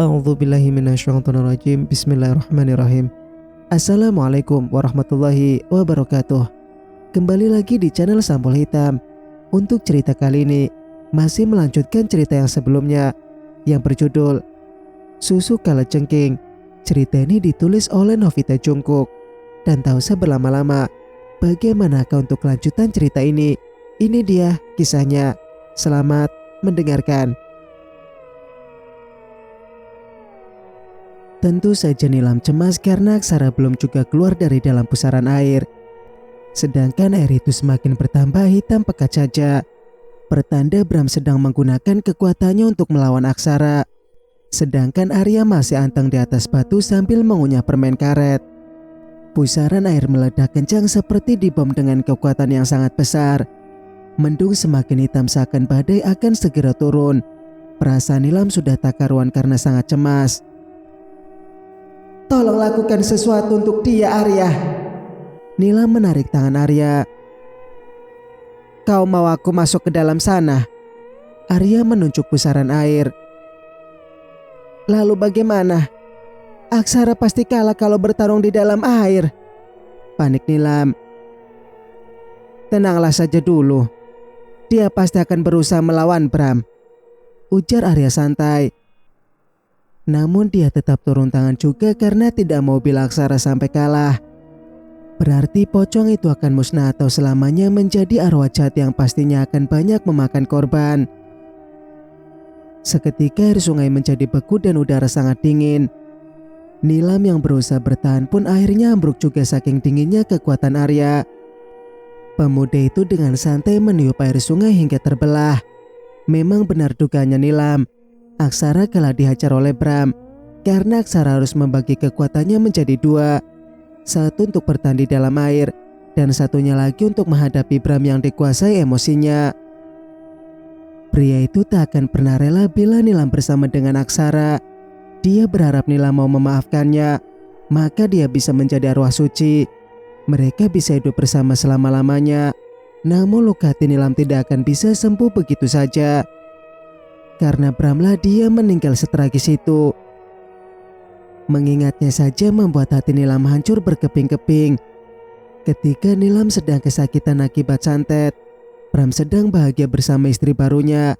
A'udzubillahi minasyaitonirrajim. Bismillahirrahmanirrahim. Assalamualaikum warahmatullahi wabarakatuh. Kembali lagi di channel Sampul Hitam. Untuk cerita kali ini masih melanjutkan cerita yang sebelumnya yang berjudul Susu Kalajengking. Cerita ini ditulis oleh Novita Jungkook. Dan tak usah berlama-lama, bagaimanakah untuk kelanjutan cerita ini? Ini dia kisahnya. Selamat mendengarkan. Tentu saja Nilam cemas karena Aksara belum juga keluar dari dalam pusaran air. Sedangkan air itu semakin bertambah hitam pekat saja. Pertanda Bram sedang menggunakan kekuatannya untuk melawan Aksara. Sedangkan Arya masih anteng di atas batu sambil mengunyah permen karet. Pusaran air meledak kencang seperti dibom dengan kekuatan yang sangat besar. Mendung semakin hitam seakan badai akan segera turun. Perasaan Nilam sudah tak karuan karena sangat cemas. Tolong lakukan sesuatu untuk dia, Arya. Nilam menarik tangan Arya. Kau mau aku masuk ke dalam sana? Arya menunjuk pusaran air. Lalu bagaimana? Aksara pasti kalah kalau bertarung di dalam air. Panik Nilam. Tenanglah saja dulu. Dia pasti akan berusaha melawan Bram, ujar Arya santai. Namun dia tetap turun tangan juga karena tidak mau bila Aksara sampai kalah. Berarti pocong itu akan musnah atau selamanya menjadi arwah jahat yang pastinya akan banyak memakan korban. Seketika air sungai menjadi beku dan udara sangat dingin. Nilam yang berusaha bertahan pun akhirnya ambruk juga saking dinginnya kekuatan Arya. Pemuda itu dengan santai meniup air sungai hingga terbelah. Memang benar dugaannya Nilam. Aksara kalah dihajar oleh Bram karena Aksara harus membagi kekuatannya menjadi dua. Satu untuk bertahan di dalam air dan satunya lagi untuk menghadapi Bram yang dikuasai emosinya. Pria itu tak akan pernah rela bila Nilam bersama dengan Aksara. Dia berharap Nilam mau memaafkannya, maka dia bisa menjadi arwah suci. Mereka bisa hidup bersama selama-lamanya. Namun luka hati Nilam tidak akan bisa sembuh begitu saja. Karena Bramlah dia meninggal setragis itu. Mengingatnya saja membuat hati Nilam hancur berkeping-keping. Ketika Nilam sedang kesakitan akibat santet, Bram sedang bahagia bersama istri barunya.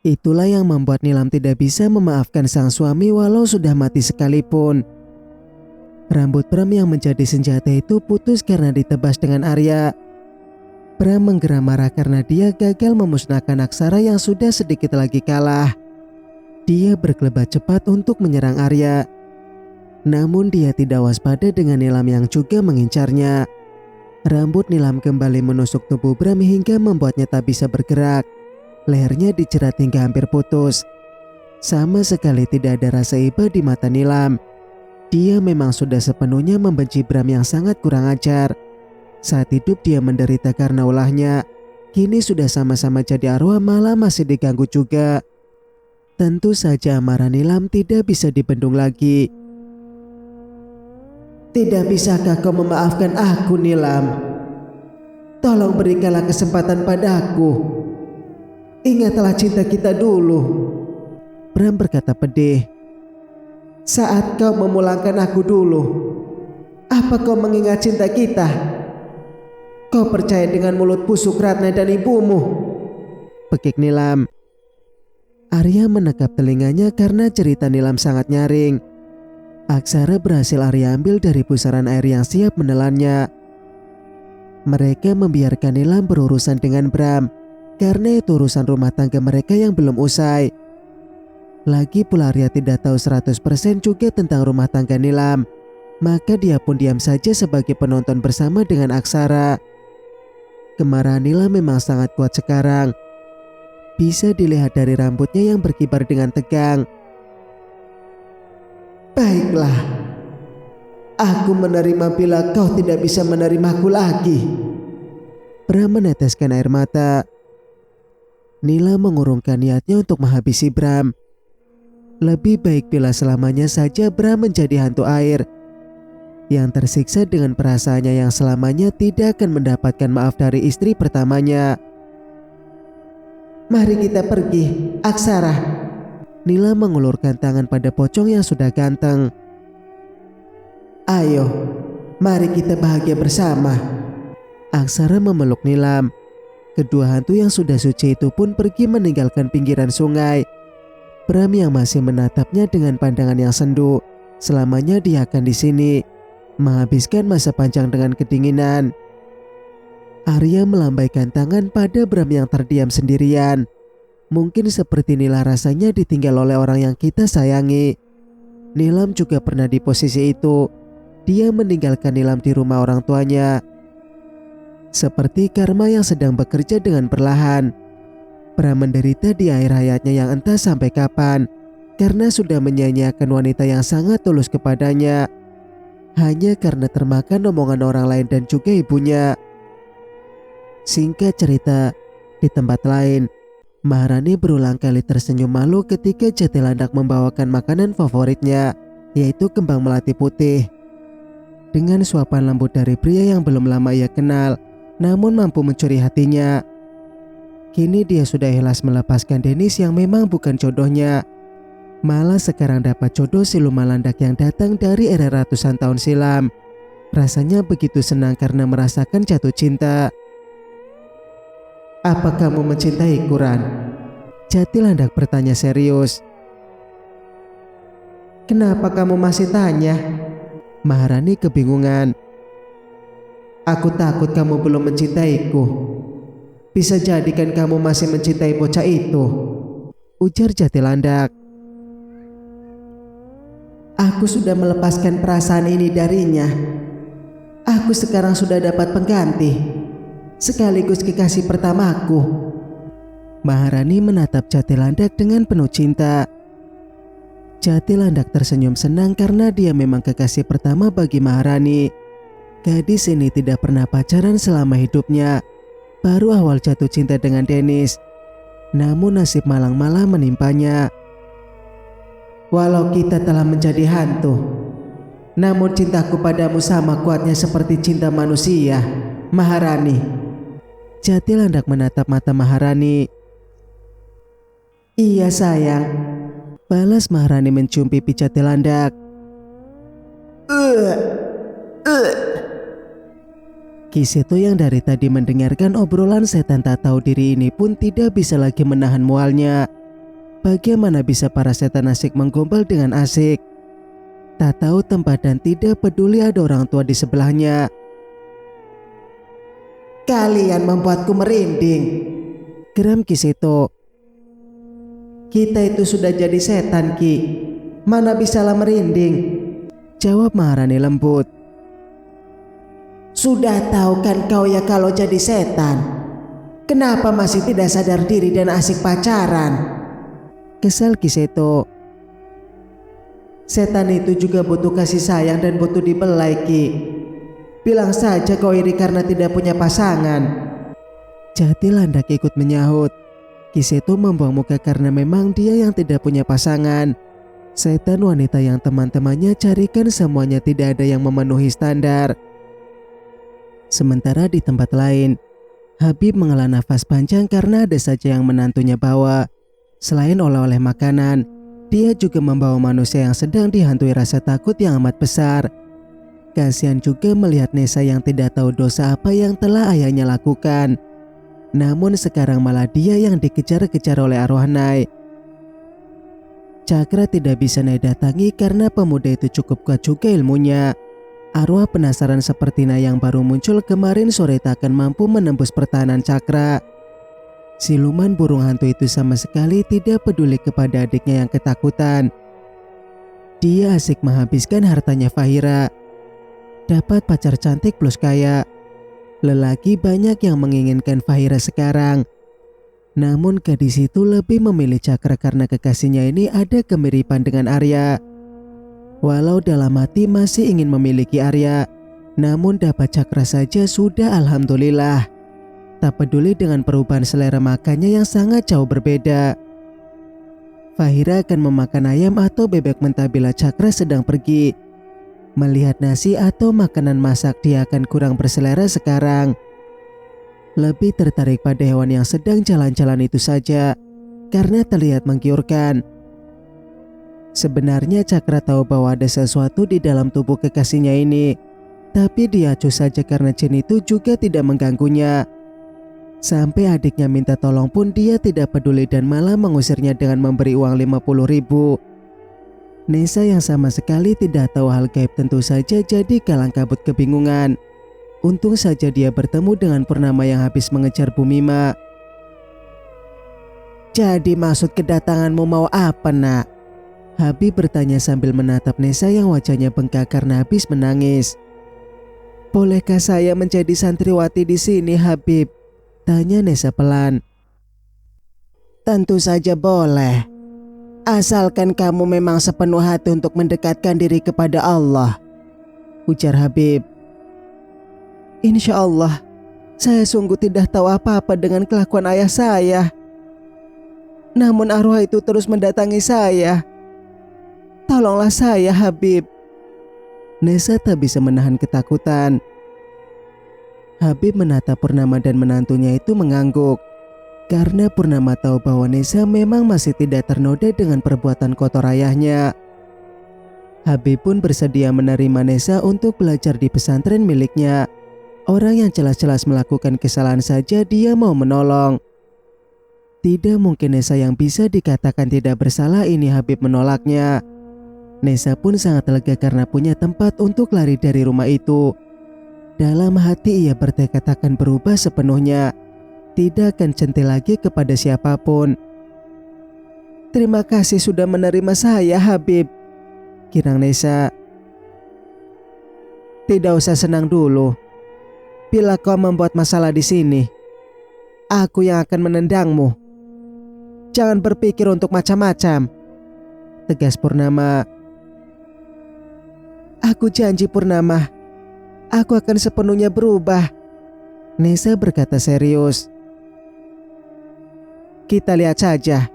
Itulah yang membuat Nilam tidak bisa memaafkan sang suami walau sudah mati sekalipun. Rambut Bram yang menjadi senjata itu putus karena ditebas dengan Arya. Bram menggeram marah karena dia gagal memusnahkan Aksara yang sudah sedikit lagi kalah. Dia berkelebat cepat untuk menyerang Arya. Namun dia tidak waspada dengan Nilam yang juga mengincarnya. Rambut Nilam kembali menusuk tubuh Bram hingga membuatnya tak bisa bergerak. Lehernya dijerat hingga hampir putus. Sama sekali tidak ada rasa iba di mata Nilam. Dia memang sudah sepenuhnya membenci Bram yang sangat kurang ajar. Saat hidup dia menderita karena ulahnya. Kini sudah sama-sama jadi arwah malah masih diganggu juga. Tentu saja amarah Nilam tidak bisa dibendung lagi. Tidak bisakah kau memaafkan aku, Nilam? Tolong berikanlah kesempatan padaku. Ingatlah cinta kita dulu. Bram berkata pedih. Saat kau memulangkan aku dulu, apa kau mengingat cinta kita? Kau percaya dengan mulut busuk Ratna dan ibumu? Pekik Nilam. Arya menekap telinganya karena cerita Nilam sangat nyaring. Aksara berhasil Arya ambil dari pusaran air yang siap menelannya. Mereka membiarkan Nilam berurusan dengan Bram karena itu urusan rumah tangga mereka yang belum usai. Lagi pula Arya tidak tahu 100% juga tentang rumah tangga Nilam. Maka dia pun diam saja sebagai penonton bersama dengan Aksara. Kemarahan Nilam memang sangat kuat sekarang. Bisa dilihat dari rambutnya yang berkibar dengan tegang. Baiklah, aku menerima bila kau tidak bisa menerimaku lagi. Bram meneteskan air mata. Nilam mengurungkan niatnya untuk menghabisi Bram. Lebih baik bila selamanya saja Bram menjadi hantu air yang tersiksa dengan perasaannya yang selamanya tidak akan mendapatkan maaf dari istri pertamanya. Mari kita pergi, Aksara. Nilam mengulurkan tangan pada pocong yang sudah ganteng. "Ayo, mari kita bahagia bersama." Aksara memeluk Nilam. Kedua hantu yang sudah suci itu pun pergi meninggalkan pinggiran sungai. Bram yang masih menatapnya dengan pandangan yang sendu. Selamanya dia akan di sini, menghabiskan masa panjang dengan kedinginan. Arya melambaikan tangan pada Bram yang terdiam sendirian. Mungkin seperti inilah rasanya ditinggal oleh orang yang kita sayangi. Nilam juga pernah di posisi itu. Dia meninggalkan Nilam di rumah orang tuanya. Seperti karma yang sedang bekerja dengan perlahan. Bram menderita di akhir hayatnya yang entah sampai kapan, karena sudah menyanyiakan wanita yang sangat tulus kepadanya, hanya karena termakan omongan orang lain dan juga ibunya. Singkat cerita, di tempat lain, Maharani berulang kali tersenyum malu ketika Jatilandak membawakan makanan favoritnya, yaitu kembang melati putih. Dengan suapan lembut dari pria yang belum lama ia kenal, namun mampu mencuri hatinya. Kini dia sudah ikhlas melepaskan Dennis yang memang bukan jodohnya. Malah sekarang dapat jodoh siluman landak yang datang dari era ratusan tahun silam. Rasanya begitu senang karena merasakan jatuh cinta. "Apa kamu mencintaiku, Ran?" Jatilandak bertanya serius. "Kenapa kamu masih tanya?" Maharani kebingungan. "Aku takut kamu belum mencintaiku. Bisa jadi kan kamu masih mencintai bocah itu," ujar Jatilandak. "Aku sudah melepaskan perasaan ini darinya. Aku sekarang sudah dapat pengganti, sekaligus kekasih pertamaku." Maharani menatap Jatilandak dengan penuh cinta. Jatilandak tersenyum senang karena dia memang kekasih pertama bagi Maharani. Gadis ini tidak pernah pacaran selama hidupnya. Baru awal jatuh cinta dengan Dennis. Namun nasib malang malah menimpanya. "Walau kita telah menjadi hantu, namun cintaku padamu sama kuatnya seperti cinta manusia, Maharani." Jatilandak menatap mata Maharani. "Iya sayang," balas Maharani mencium pipi Jatilandak. Kiseto yang dari tadi mendengarkan obrolan setan tak tahu diri ini pun tidak bisa lagi menahan mualnya. Bagaimana bisa para setan asik menggombal dengan asik? Tak tahu tempat dan tidak peduli ada orang tua di sebelahnya. "Kalian membuatku merinding," geram Kiseto. "Kita itu sudah jadi setan, Ki. Mana bisalah merinding," jawab Maharani lembut. "Sudah tahu kan kau ya kalau jadi setan. Kenapa masih tidak sadar diri dan asik pacaran?" Kesal Kiseto. "Setan itu juga butuh kasih sayang dan butuh dibelai, Ki. Bilang saja kau iri karena tidak punya pasangan." Jatilandak ikut menyahut. Kiseto membuang muka karena memang dia yang tidak punya pasangan. Setan wanita yang teman-temannya carikan semuanya tidak ada yang memenuhi standar. Sementara di tempat lain, Habib menghela nafas panjang karena ada saja yang menantunya bawa. Selain oleh-oleh makanan, dia juga membawa manusia yang sedang dihantui rasa takut yang amat besar. Kasihan juga melihat Nesa yang tidak tahu dosa apa yang telah ayahnya lakukan. Namun sekarang malah dia yang dikejar-kejar oleh arwah Nai. Cakra tidak bisa Nai datangi karena pemuda itu cukup kuat juga ilmunya. Arwah penasaran seperti Nai yang baru muncul kemarin sore tak akan mampu menembus pertahanan Cakra. Siluman burung hantu itu sama sekali tidak peduli kepada adiknya yang ketakutan. Dia asik menghabiskan hartanya Fahira. Dapat pacar cantik plus kaya. Lelaki banyak yang menginginkan Fahira sekarang. Namun gadis itu lebih memilih Cakra karena kekasihnya ini ada kemiripan dengan Arya. Walau dalam hati masih ingin memiliki Arya, namun dapat Cakra saja sudah alhamdulillah. Tak peduli dengan perubahan selera makannya yang sangat jauh berbeda. Fahira akan memakan ayam atau bebek mentah bila Cakra sedang pergi. Melihat nasi atau makanan masak dia akan kurang berselera sekarang. Lebih tertarik pada hewan yang sedang jalan-jalan itu saja, karena terlihat menggiurkan. Sebenarnya Cakra tahu bahwa ada sesuatu di dalam tubuh kekasihnya ini, tapi dia acuh saja karena jin itu juga tidak mengganggunya. Sampai adiknya minta tolong pun dia tidak peduli dan malah mengusirnya dengan memberi uang 50.000. Nesa yang sama sekali tidak tahu hal gaib tentu saja jadi kalang kabut kebingungan. Untung saja dia bertemu dengan Purnama yang habis mengejar Bu Mima. "Jadi maksud kedatanganmu mau apa, Nak?" Habib bertanya sambil menatap Nesa yang wajahnya bengkak karena habis menangis. "Bolehkah saya menjadi santriwati di sini, Habib?" tanya Nesa pelan. "Tentu saja boleh. Asalkan kamu memang sepenuh hati untuk mendekatkan diri kepada Allah," ujar Habib. "Insya Allah, saya sungguh tidak tahu apa-apa dengan kelakuan ayah saya. Namun arwah itu terus mendatangi saya. Tolonglah saya, Habib." Nesa tak bisa menahan ketakutan. Habib menatap Purnama dan menantunya itu mengangguk. Karena Purnama tahu bahwa Nesa memang masih tidak ternoda dengan perbuatan kotor ayahnya. Habib pun bersedia menerima Nesa untuk belajar di pesantren miliknya. Orang yang jelas-jelas melakukan kesalahan saja dia mau menolong. Tidak mungkin Nesa yang bisa dikatakan tidak bersalah ini Habib menolaknya. Nesa pun sangat lega karena punya tempat untuk lari dari rumah itu. Dalam hati ia bertekad akan berubah sepenuhnya. Tidak akan centil lagi kepada siapapun. "Terima kasih sudah menerima saya, Habib," girang Nesa. "Tidak usah senang dulu. Bila kau membuat masalah di sini, aku yang akan menendangmu. Jangan berpikir untuk macam-macam," tegas Purnama. "Aku janji, Purnama, aku akan sepenuhnya berubah," Nesa berkata serius. "Kita lihat saja,"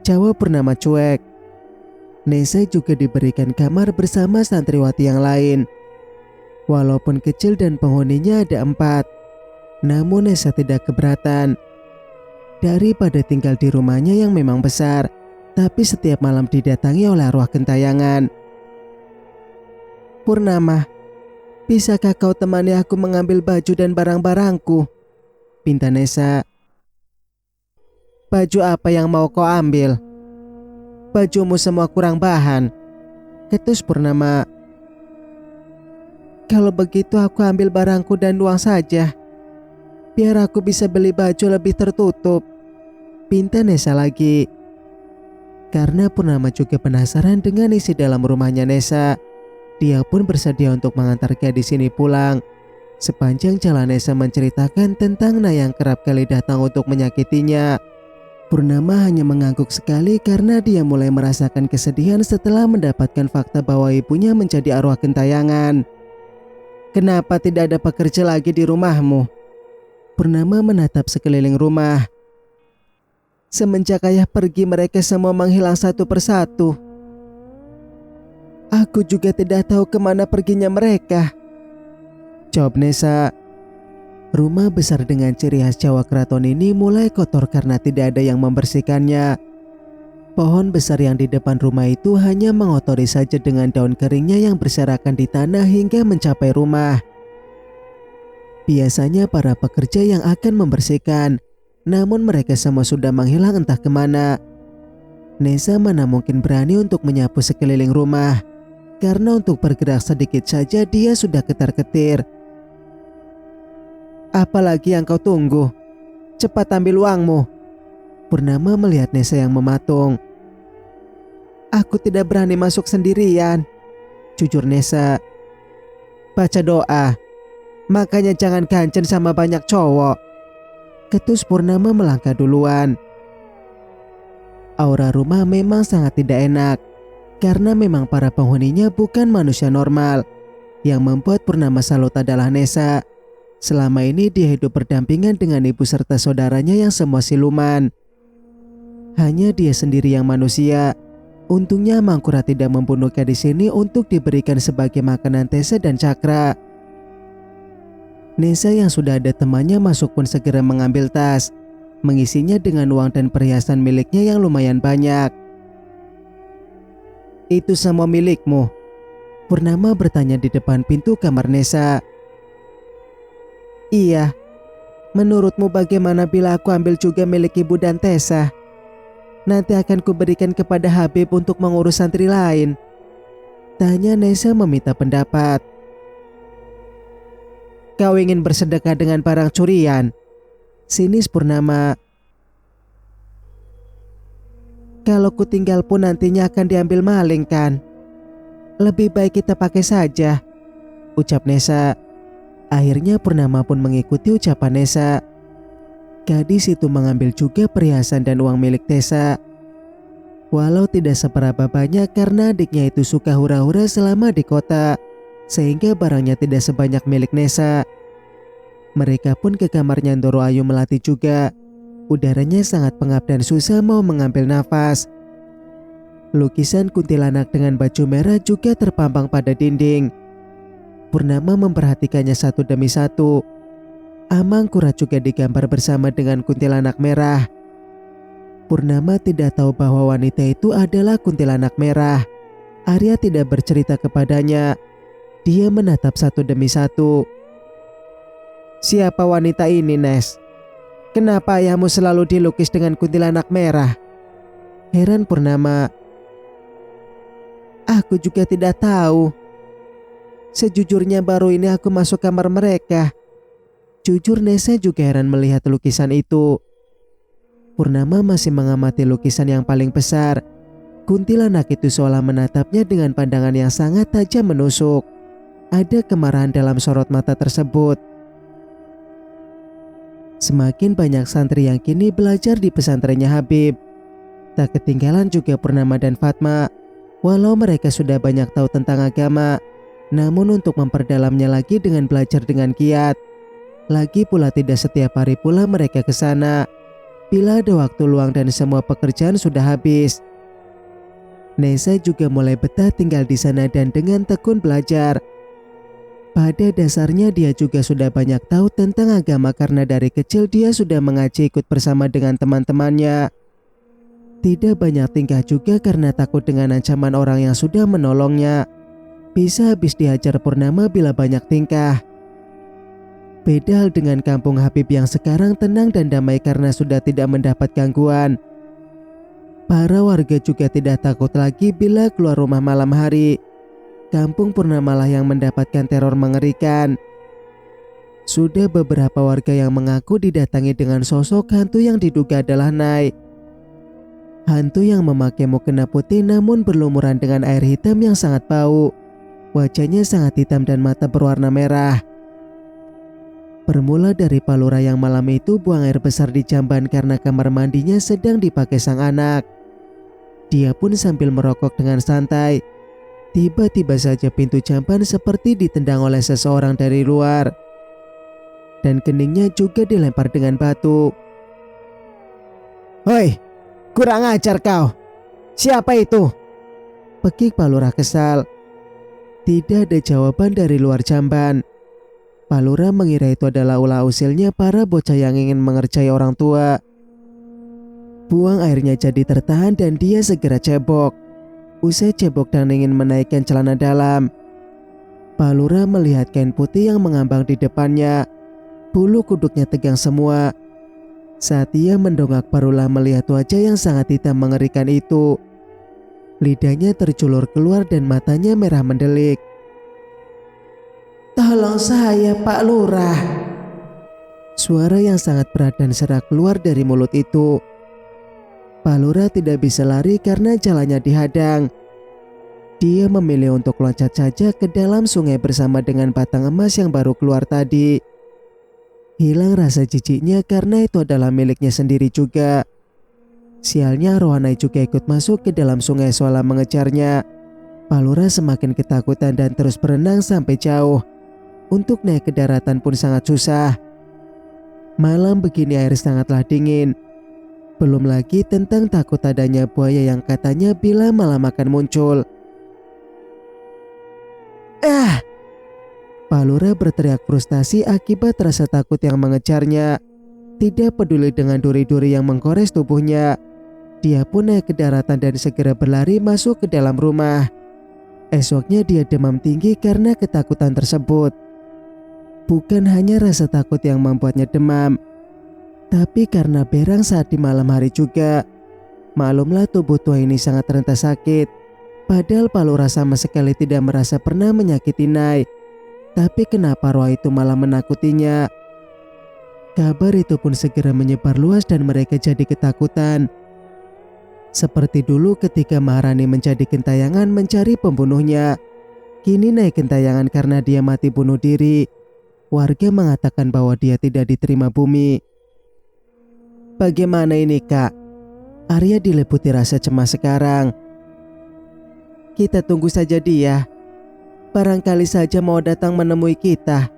jawab Purnama cuek. Nesa juga diberikan kamar bersama santriwati yang lain. Walaupun kecil dan penghuninya ada 4, namun Nesa tidak keberatan. Daripada tinggal di rumahnya yang memang besar, tapi setiap malam didatangi oleh arwah gentayangan. "Purnama, bisakah kau temani aku mengambil baju dan barang-barangku?" pinta Nesa. "Baju apa yang mau kau ambil? Bajumu semua kurang bahan," ketus Purnama. "Kalau begitu aku ambil barangku dan uang saja, biar aku bisa beli baju lebih tertutup," pinta Nesa lagi. Karena Purnama juga penasaran dengan isi dalam rumahnya Nesa, dia pun bersedia untuk mengantar gadis ini pulang. Sepanjang jalan Nesa menceritakan tentang Nah yang kerap kali datang untuk menyakitinya. Purnama hanya mengangguk sekali karena dia mulai merasakan kesedihan setelah mendapatkan fakta bahwa ibunya menjadi arwah gentayangan. "Kenapa tidak ada pekerja lagi di rumahmu?" Purnama menatap sekeliling rumah. "Semenjak ayah pergi mereka semua menghilang satu persatu. Aku juga tidak tahu kemana perginya mereka," jawab Nesa. Rumah besar dengan ciri khas Jawa Keraton ini mulai kotor karena tidak ada yang membersihkannya. Pohon besar yang di depan rumah itu hanya mengotori saja dengan daun keringnya yang berserakan di tanah hingga mencapai rumah. Biasanya para pekerja yang akan membersihkan, namun mereka semua sudah menghilang entah kemana. Nesa mana mungkin berani untuk menyapu sekeliling rumah, karena untuk bergerak sedikit saja dia sudah ketar-ketir. "Apalagi yang kau tunggu? Cepat ambil uangmu." Purnama melihat Nesa yang mematung. "Aku tidak berani masuk sendirian," jujur Nesa. "Baca doa, makanya jangan ganjen sama banyak cowok," ketus Purnama melangkah duluan. Aura rumah memang sangat tidak enak, karena memang para penghuninya bukan manusia normal. Yang membuat Purnama salut adalah Nesa. Selama ini dia hidup berdampingan dengan ibu serta saudaranya yang semua siluman. Hanya dia sendiri yang manusia. Untungnya Mangkura tidak membunuh gadis ini untuk diberikan sebagai makanan Tesa dan Cakra. Nesa yang sudah ada temannya masuk pun segera mengambil tas, mengisinya dengan uang dan perhiasan miliknya yang lumayan banyak. Itu semua milikmu? Purnama bertanya di depan pintu kamar Nesa. Iya. Menurutmu bagaimana bila aku ambil juga milik ibu dan Tessa? Nanti akan kuberikan kepada Habib untuk mengurus santri lain. Tanya Nesa meminta pendapat. Kau ingin bersedekah dengan barang curian? Sinis Purnama. Kalau ku tinggal pun nantinya akan diambil maling kan? Lebih baik kita pakai saja, ucap Nesa. Akhirnya Purnama pun mengikuti ucapan Nesa. Gadis itu mengambil juga perhiasan dan uang milik Tessa. Walau tidak seberapa banyak karena adiknya itu suka hura-hura selama di kota, sehingga barangnya tidak sebanyak milik Nesa. Mereka pun ke kamarnya Ndoro Ayu Melati juga. Udaranya sangat pengap dan susah mau mengambil nafas. Lukisan kuntilanak dengan baju merah juga terpampang pada dinding. Purnama memperhatikannya satu demi satu. Amangkurat juga digambar bersama dengan kuntilanak merah. Purnama tidak tahu bahwa wanita itu adalah kuntilanak merah. Arya tidak bercerita kepadanya. Dia menatap satu demi satu. Siapa wanita ini, Nes? Kenapa ayahmu selalu dilukis dengan kuntilanak merah? Heran Purnama. Aku juga tidak tahu. Sejujurnya baru ini aku masuk kamar mereka. Jujur Nesa juga heran melihat lukisan itu. Purnama masih mengamati lukisan yang paling besar. Kuntilanak itu seolah menatapnya dengan pandangan yang sangat tajam menusuk. Ada kemarahan dalam sorot mata tersebut. Semakin banyak santri yang kini belajar di pesantrennya Habib. Tak ketinggalan juga Purnama dan Fatma. Walau mereka sudah banyak tahu tentang agama, namun untuk memperdalamnya lagi dengan belajar dengan giat. Lagi pula tidak setiap hari pula mereka ke sana. Bila ada waktu luang dan semua pekerjaan sudah habis. Nesa juga mulai betah tinggal di sana dan dengan tekun belajar. Pada dasarnya dia juga sudah banyak tahu tentang agama karena dari kecil dia sudah mengaji ikut bersama dengan teman-temannya. Tidak banyak tingkah juga karena takut dengan ancaman orang yang sudah menolongnya. Bisa habis dihajar Purnama bila banyak tingkah. Beda hal dengan kampung Habib yang sekarang tenang dan damai karena sudah tidak mendapat gangguan. Para warga juga tidak takut lagi bila keluar rumah malam hari. Kampung Purnama lah yang mendapatkan teror mengerikan. Sudah beberapa warga yang mengaku didatangi dengan sosok hantu yang diduga adalah Nai. Hantu yang memakai mukena putih namun berlumuran dengan air hitam yang sangat bau. Wajahnya sangat hitam dan mata berwarna merah. Bermula dari Palura yang malam itu buang air besar di jamban karena kamar mandinya sedang dipakai sang anak. Dia pun sambil merokok dengan santai. Tiba-tiba saja pintu jamban seperti ditendang oleh seseorang dari luar. Dan keningnya juga dilempar dengan batu. Hoi, kurang ajar kau. Siapa itu? Pekik Palura kesal. Tidak ada jawaban dari luar jamban. Palura mengira itu adalah ulah usilnya para bocah yang ingin mengerjai orang tua. Buang airnya jadi tertahan dan dia segera cebok. Usai cebok dan ingin menaikkan celana dalam, Palura melihat kain putih yang mengambang di depannya. Bulu kuduknya tegang semua. Saat ia mendongak barulah melihat wajah yang sangat hitam mengerikan itu. Lidahnya terculur keluar dan matanya merah mendelik. Tolong saya Pak Lurah. Suara yang sangat berat dan serak keluar dari mulut itu. Pak Lurah tidak bisa lari karena jalannya dihadang. Dia memilih untuk loncat saja ke dalam sungai bersama dengan batang emas yang baru keluar tadi. Hilang rasa jijiknya karena itu adalah miliknya sendiri juga. Sialnya Rohanai juga ikut masuk ke dalam sungai seolah mengejarnya. Palura semakin ketakutan dan terus berenang sampai jauh. Untuk naik ke daratan pun sangat susah. Malam begini air sangatlah dingin. Belum lagi tentang takut adanya buaya yang katanya bila malam akan muncul. Palura berteriak frustasi akibat rasa takut yang mengejarnya. Tidak peduli dengan duri-duri yang menggores tubuhnya. Dia pun naik ke daratan dan segera berlari masuk ke dalam rumah. Esoknya dia demam tinggi karena ketakutan tersebut. Bukan hanya rasa takut yang membuatnya demam, tapi karena berang saat di malam hari juga. Maklumlah tubuh tua ini sangat rentan sakit. Padahal Palura sama sekali tidak merasa pernah menyakiti Nay. Tapi kenapa roh itu malah menakutinya? Kabar itu pun segera menyebar luas dan mereka jadi ketakutan. Seperti dulu ketika Maharani menjadi gentayangan mencari pembunuhnya. Kini Nay gentayangan karena dia mati bunuh diri. Warga mengatakan bahwa dia tidak diterima bumi. Bagaimana ini, Kak? Arya diliputi rasa cemas sekarang. Kita tunggu saja dia. Barangkali saja mau datang menemui kita,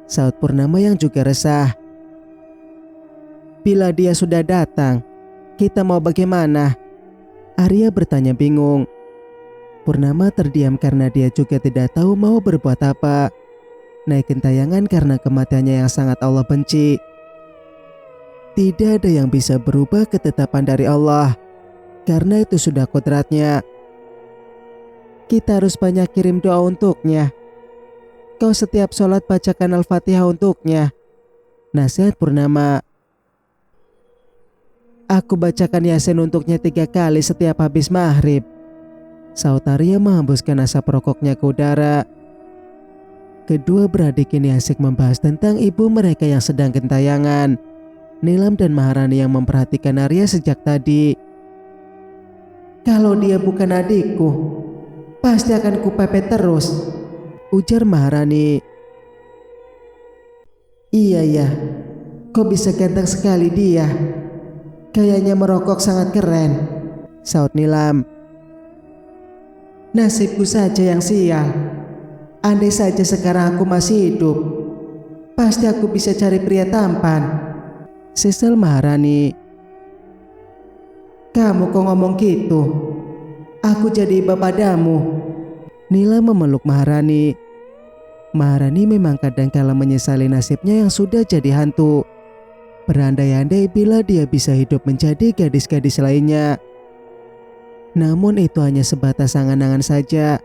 saut Purnama yang juga resah. Bila dia sudah datang, kita mau bagaimana? Arya bertanya bingung. Purnama terdiam karena dia juga tidak tahu mau berbuat apa. Naik gentayangan karena kematiannya yang sangat Allah benci. Tidak ada yang bisa berubah ketetapan dari Allah, karena itu sudah kodratnya. Kita harus banyak kirim doa untuknya. Kau setiap sholat bacakan Al-Fatihah untuknya, nasihat Purnama. Aku bacakan Yasin untuknya 3 kali setiap habis maghrib, saut Arya menghembuskan asap rokoknya ke udara. Kedua beradik ini asik membahas tentang ibu mereka yang sedang gentayangan. Nilam dan Maharani yang memperhatikan Arya sejak tadi. Kalau dia bukan adikku, pasti akan kupepet terus, ujar Maharani. Iya, kau bisa ganteng sekali dia. Kayaknya merokok sangat keren, saut Nilam. Nasibku saja yang sial. Andai saja sekarang aku masih hidup, pasti aku bisa cari pria tampan, sesal Maharani. Kamu kok ngomong gitu? Aku jadi iba padamu. Nila memeluk Maharani. Maharani memang kadang-kala menyesali nasibnya yang sudah jadi hantu. Berandai-andai bila dia bisa hidup menjadi gadis-gadis lainnya. Namun itu hanya sebatas angan-angan saja.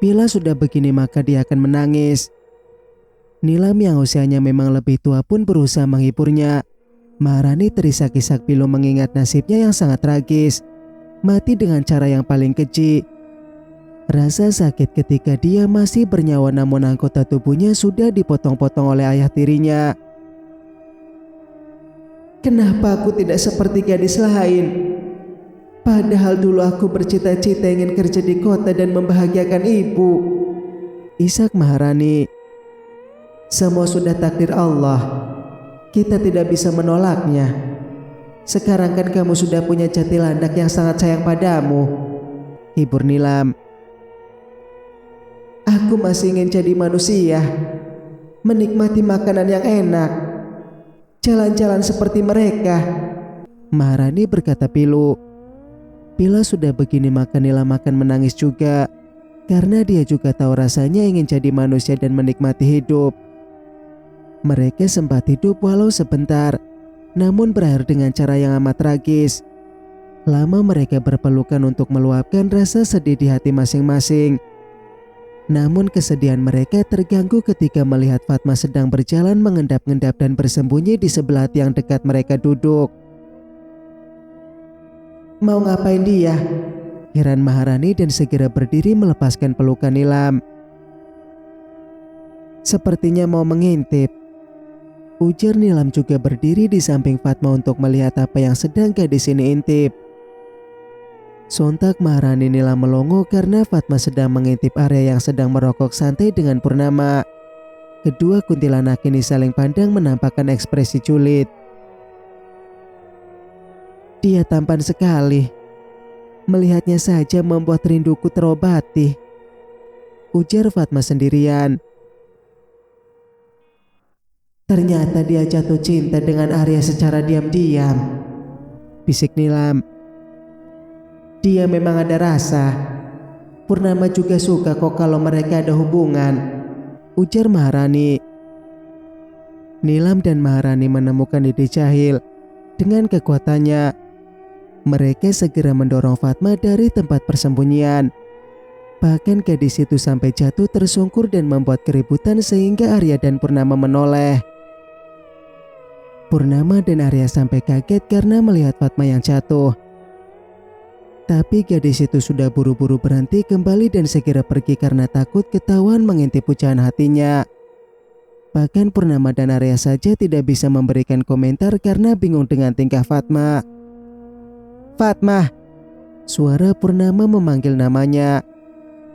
Bila sudah begini maka dia akan menangis. Nilam yang usianya memang lebih tua pun berusaha menghiburnya. Maharani terisak-isak pilu mengingat nasibnya yang sangat tragis. Mati dengan cara yang paling keji. Rasa sakit ketika dia masih bernyawa namun anggota tubuhnya sudah dipotong-potong oleh ayah tirinya. Kenapa aku tidak seperti gadis lain? Padahal dulu aku bercita-cita ingin kerja di kota dan membahagiakan ibu, isak Maharani. Semua sudah takdir Allah. Kita tidak bisa menolaknya. Sekarang kan kamu sudah punya jati landak yang sangat sayang padamu, hibur Nilam. Aku masih ingin jadi manusia, menikmati makanan yang enak, jalan-jalan seperti mereka, Maharani berkata pilu. Bila sudah begini maka Nilam akan menangis juga, karena dia juga tahu rasanya ingin jadi manusia dan menikmati hidup. Mereka sempat hidup walau sebentar, namun berakhir dengan cara yang amat tragis. Lama mereka berpelukan untuk meluapkan rasa sedih di hati masing-masing. Namun kesedihan mereka terganggu ketika melihat Fatma sedang berjalan mengendap-endap dan bersembunyi di sebelah tiang dekat mereka duduk. Mau ngapain dia? Heran Maharani dan segera berdiri melepaskan pelukan Nilam. Sepertinya mau mengintip, ujar Nilam juga berdiri di samping Fatma untuk melihat apa yang sedang gadis ini intip. Sontak Maharani Nilam melongo karena Fatma sedang mengintip Arya yang sedang merokok santai dengan Purnama. Kedua kuntilanak ini saling pandang menampakkan ekspresi julid. Dia tampan sekali. Melihatnya saja membuat rinduku terobati, ujar Fatma sendirian. Ternyata dia jatuh cinta dengan Arya secara diam-diam, bisik Nilam. Dia memang ada rasa. Purnama juga suka kok kalau mereka ada hubungan, ujar Maharani. Nilam dan Maharani menemukan ide jahil. Dengan kekuatannya, Mereka segera mendorong Fatma dari tempat persembunyian. Bahkan gadis itu sampai jatuh tersungkur dan membuat keributan sehingga Arya dan Purnama menoleh. Purnama dan Arya sampai kaget karena melihat Fatma yang jatuh. Tapi gadis itu sudah buru-buru berhenti kembali dan segera pergi karena takut ketahuan mengintip pujaan hatinya. Bahkan Purnama dan Arya saja tidak bisa memberikan komentar karena bingung dengan tingkah Fatma. "Fatma!" Suara Purnama memanggil namanya.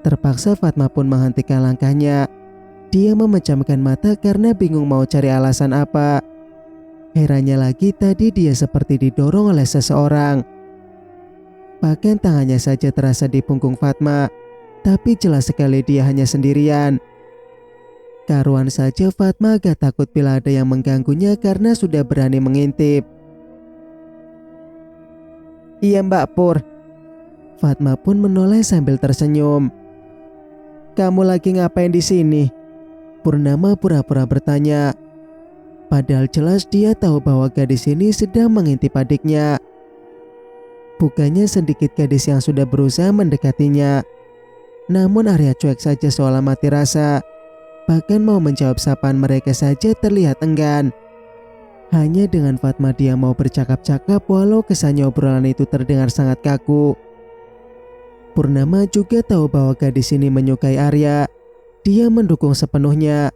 Terpaksa Fatma pun menghentikan langkahnya. Dia memejamkan mata karena bingung mau cari alasan apa. Herannya lagi tadi dia seperti didorong oleh seseorang. Bahkan tangannya saja terasa di punggung Fatma, tapi jelas sekali dia hanya sendirian. Karuan saja Fatma agak takut bila ada yang mengganggunya karena sudah berani mengintip. "Iya Mbak Pur." Fatma pun menoleh sambil tersenyum. "Kamu lagi ngapain di sini?" Purnama pura-pura bertanya. Padahal jelas dia tahu bahwa gadis ini sedang mengintip adiknya. Bukannya sedikit gadis yang sudah berusaha mendekatinya. Namun Arya cuek saja seolah mati rasa. Bahkan mau menjawab sapaan mereka saja terlihat enggan. Hanya dengan Fatma dia mau bercakap-cakap walau kesannya obrolan itu terdengar sangat kaku. Purnama juga tahu bahwa gadis ini menyukai Arya. Dia mendukung sepenuhnya.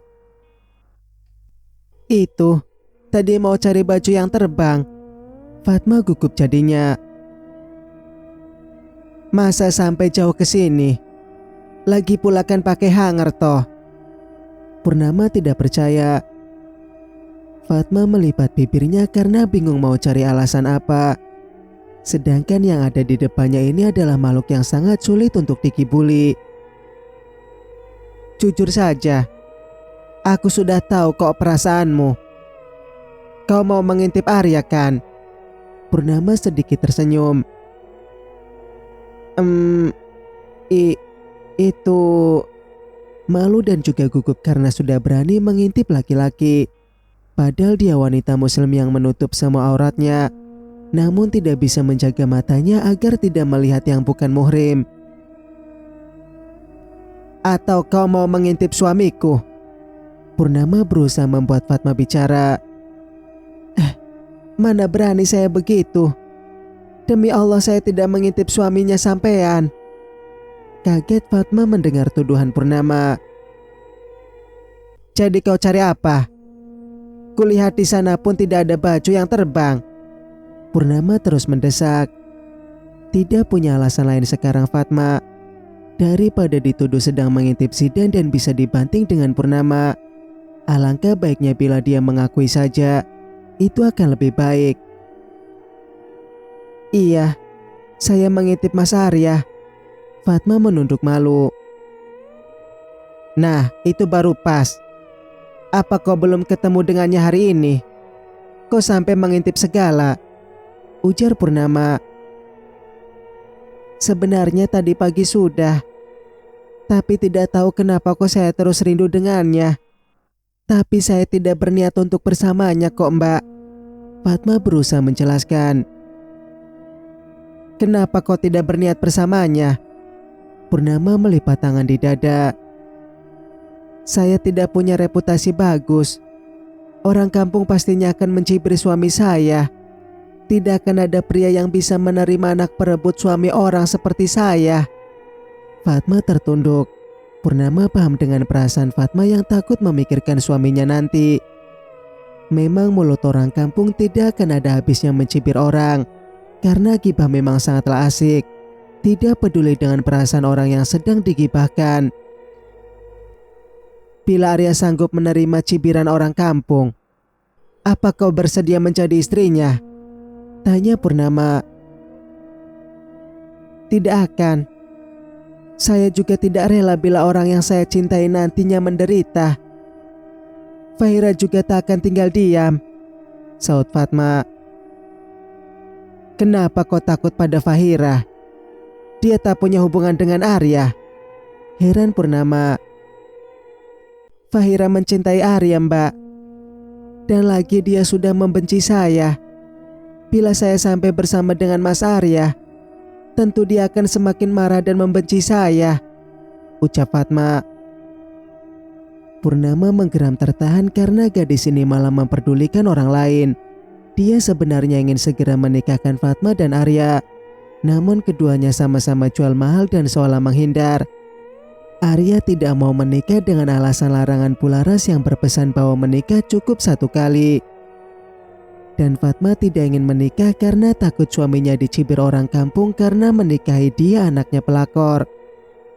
"Itu, tadi mau cari baju yang terbang." Fatma gugup jadinya. "Masa sampai jauh ke sini? Lagi pula kan pakai hanger toh." Purnama tidak percaya. Fatma melipat bibirnya karena bingung mau cari alasan apa. Sedangkan yang ada di depannya ini adalah makhluk yang sangat sulit untuk dikibuli. "Jujur saja, aku sudah tahu kok perasaanmu. Kau mau mengintip Arya kan?" Purnama sedikit tersenyum. Itu..." Malu dan juga gugup karena sudah berani mengintip laki-laki. Padahal dia wanita muslim yang menutup semua auratnya. Namun tidak bisa menjaga matanya agar tidak melihat yang bukan muhrim. "Atau kau mau mengintip suamiku?" Purnama berusaha membuat Fatma bicara. Mana berani saya begitu. Demi Allah saya tidak mengintip suaminya sampean." Kaget Fatma mendengar tuduhan Purnama. "Jadi kau cari apa? Kulihat di sana pun tidak ada baju yang terbang." Purnama terus mendesak. Tidak punya alasan lain sekarang Fatma. Daripada dituduh sedang mengintip Zidan dan bisa dibanting dengan Purnama. Alangkah baiknya bila dia mengakui saja. Itu akan lebih baik. "Iya, saya mengintip Mas Arya." Fatma menunduk malu. "Nah, itu baru pas. Apa kau belum ketemu dengannya hari ini? Kau sampai mengintip segala?" Ujar Purnama. "Sebenarnya tadi pagi sudah. Tapi tidak tahu kenapa kok saya terus rindu dengannya. Tapi saya tidak berniat untuk bersamanya kok Mbak." Fatma berusaha menjelaskan. "Kenapa kau tidak berniat bersamanya?" Purnama melipat tangan di dada. "Saya tidak punya reputasi bagus. Orang kampung pastinya akan mencibir suami saya. Tidak akan ada pria yang bisa menerima anak perebut suami orang seperti saya." Fatma tertunduk. Purnama paham dengan perasaan Fatma yang takut memikirkan suaminya nanti. Memang mulut orang kampung tidak akan ada habisnya mencibir orang. Karena gibah memang sangatlah asik. Tidak peduli dengan perasaan orang yang sedang digibahkan. "Bila Arya sanggup menerima cibiran orang kampung, apa kau bersedia menjadi istrinya?" Tanya Purnama. "Tidak akan. Saya juga tidak rela bila orang yang saya cintai nantinya menderita. Fahira juga tak akan tinggal diam," saut Fatma. "Kenapa kau takut pada Fahira? Dia tak punya hubungan dengan Arya." Heran Purnama. "Fahira mencintai Arya Mbak. Dan lagi dia sudah membenci saya. Bila saya sampai bersama dengan Mas Arya, tentu dia akan semakin marah dan membenci saya, ucap Fatma. Purnama menggeram tertahan karena gadis ini malah memperdulikan orang lain. Dia sebenarnya ingin segera menikahkan Fatma dan Arya, namun keduanya sama-sama jual mahal dan seolah menghindar. Arya tidak mau menikah dengan alasan larangan Bularas yang berpesan bahwa menikah cukup 1 kali. Dan Fatma tidak ingin menikah karena takut suaminya dicibir orang kampung karena menikahi dia anaknya pelakor.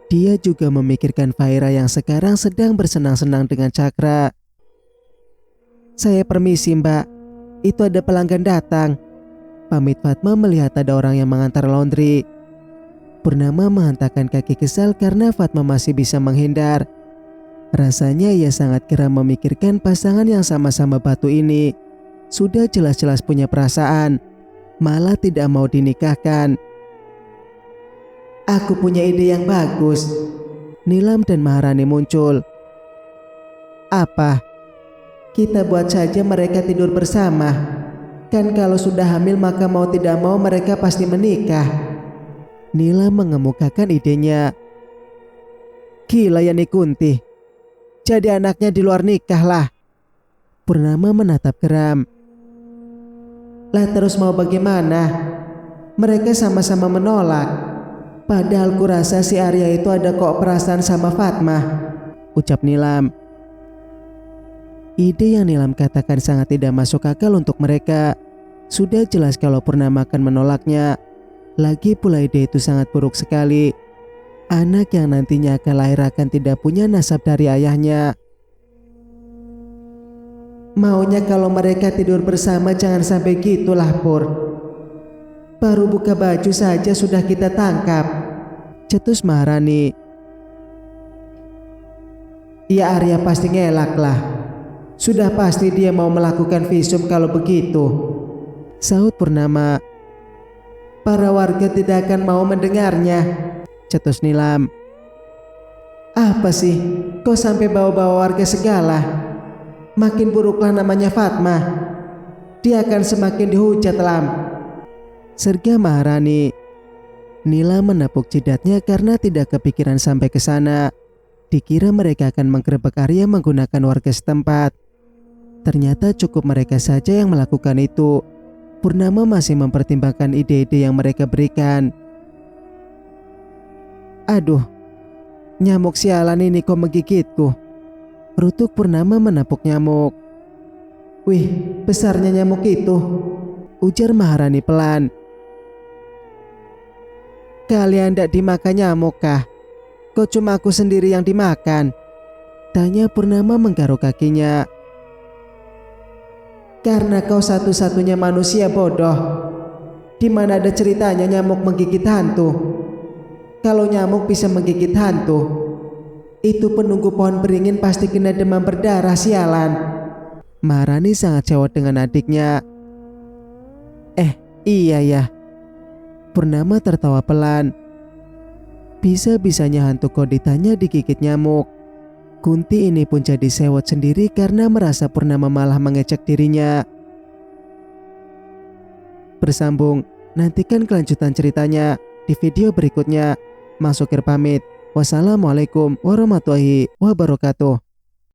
Dia juga memikirkan Fahira yang sekarang sedang bersenang-senang dengan Cakra. Saya permisi Mbak, itu ada pelanggan datang, pamit Fatma melihat ada orang yang mengantar laundry. Purnama menghentakkan kaki kesal karena Fatma masih bisa menghindar. Rasanya ia sangat geram memikirkan pasangan yang sama-sama batu ini. Sudah jelas-jelas punya perasaan, malah tidak mau dinikahkan. Aku punya ide yang bagus. Nilam dan Maharani muncul. Apa? Kita buat saja mereka tidur bersama. Kan kalau sudah hamil maka mau tidak mau mereka pasti menikah. Nilam mengemukakan idenya. Gila ya Nikunti. Jadi anaknya di luar nikah lah. Purnama menatap geram. Lah terus mau bagaimana? Mereka sama-sama menolak. Padahal kurasa si Arya itu ada kok perasaan sama Fatma, ucap Nilam. Ide yang Nilam katakan sangat tidak masuk akal untuk mereka. Sudah jelas kalau Purnama akan menolaknya. Lagi pula ide itu sangat buruk sekali. Anak yang nantinya akan lahir akan tidak punya nasab dari ayahnya. Maunya kalau mereka tidur bersama jangan sampai gitulah Pur. Baru buka baju saja sudah kita tangkap, cetus Maharani. Ya Arya pasti ngelak lah. Sudah pasti dia mau melakukan visum kalau begitu, sahut Purnama. Para warga tidak akan mau mendengarnya, cetus Nilam. Apa sih, kau sampai bawa-bawa warga segala? Makin buruklah namanya Fatma. Dia akan semakin dihujat Lam, serga Maharani. Nila menepuk jidatnya karena tidak kepikiran sampai ke sana. Dikira mereka akan menggerebek Arya menggunakan warga setempat. Ternyata cukup mereka saja yang melakukan itu. Purnama masih mempertimbangkan ide-ide yang mereka berikan. Aduh, nyamuk sialan ini kok menggigitku. Rutuk Purnama menepuk nyamuk. Wih, besarnya nyamuk itu, ujar Maharani pelan. Kalian tidak dimakan nyamuk kah? Kok cuma aku sendiri yang dimakan? Tanya Purnama menggaruk kakinya. Karena kau satu-satunya manusia bodoh. Di mana ada ceritanya nyamuk menggigit hantu? Kalau nyamuk bisa menggigit hantu, itu penunggu pohon beringin pasti kena demam berdarah sialan. Maharani sangat cewek dengan adiknya. Iya ya. Purnama tertawa pelan. Bisa-bisanya hantu koditanya digigit nyamuk. Kunti ini pun jadi sewot sendiri karena merasa Purnama malah mengecek dirinya. Bersambung, nantikan kelanjutan ceritanya di video berikutnya. Mas Sukir pamit. Wassalamualaikum warahmatullahi wabarakatuh.